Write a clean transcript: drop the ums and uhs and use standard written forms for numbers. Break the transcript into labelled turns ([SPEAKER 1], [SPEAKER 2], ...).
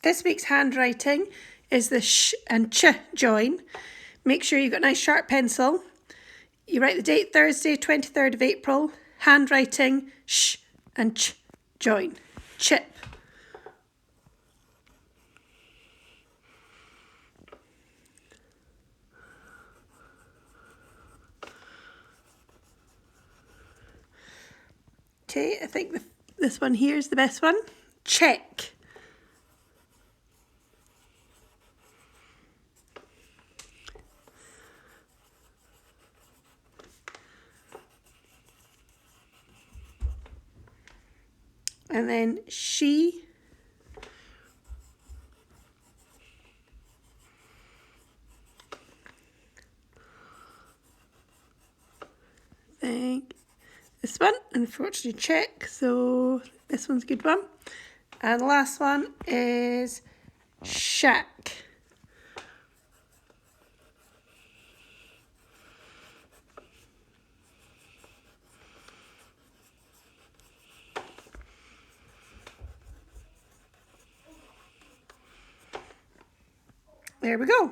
[SPEAKER 1] This week's handwriting is the sh and ch join. Make sure you've got a nice sharp pencil. You write the date Thursday, 23rd of April. Handwriting, sh and ch join. Chip. Okay, I think this one here is the best one. Check. And then she. Think this one, unfortunately check, so this one's a good one. And the last one is shack. There we go.